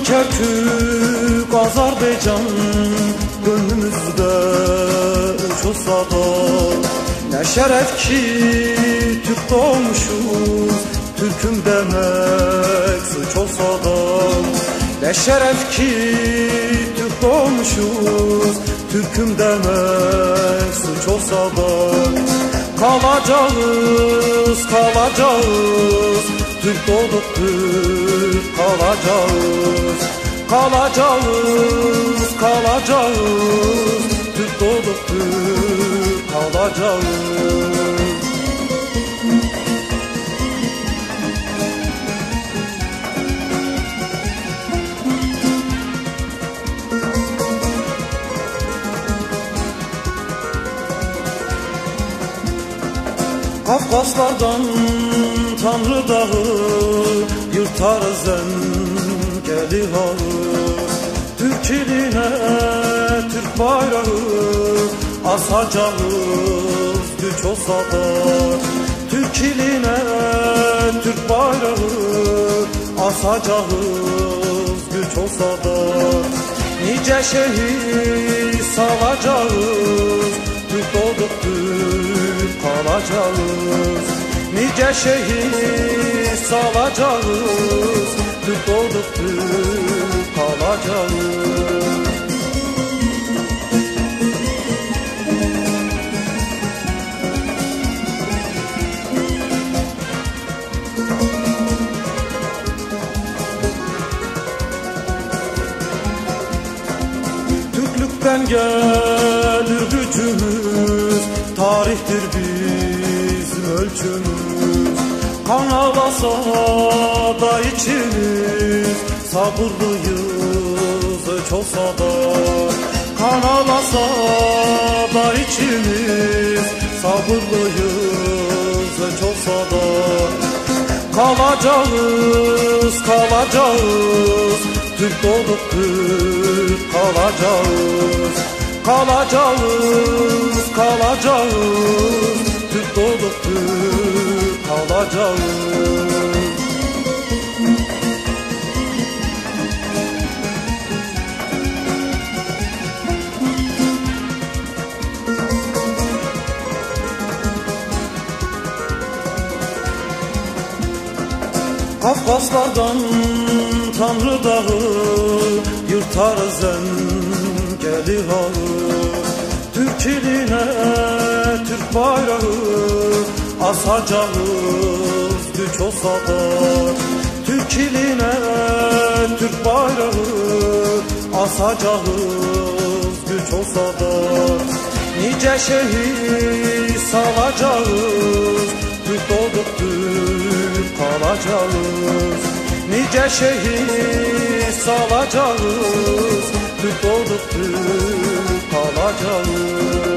Kerkük, Azerbaycan gönlümüzde uçulsa da, ne şeref ki Türk doğmuşuz, Türk'üm demek suç olsa da. Ne şeref ki Türk doğmuşuz, Türk'üm demek suç olsa da. Kalacağız, kalacağız, Türk doğduk Türk kalacağız. Kalacağız, kalacağız, Türk doğduk Türk kalacağız. Kafkaslardan Tanrı dağı, yırtarız engeli hağı. Türk iline Türk bayrağı, asacağız güç olsa da. Türk iline Türk bayrağı, asacağız güç olsa da. Nice şehit salacağız, Türk doğduk Türk kalacağız. Nice şehit salacağız, Türk doğduk Türk kalacağız. Türklükten gelir gücümüz, tarihtir bizim ölçümüz. Kan ağlasa da içimiz, sabırlıyız öç olsa da. Kan ağlasa da içimiz, sabırlıyız öç olsa da. Kalacağız, kalacağız, Türk doğduk Türk kalacağız. Kalacağız, kalacağız, Türk doğduk Türk kalacağız. Kafkaslardan Tanrı dağı, yırtarız engeli hağı. Türk iline Türk bayrağı, asacağız güç olsa da. Türk iline Türk bayrağı, asacağız güç olsa da. Nice şehit salacağız, Türk doğduk Türk kalacağız. Nice şehit salacağız, Türk doğduk Türk kalacağız.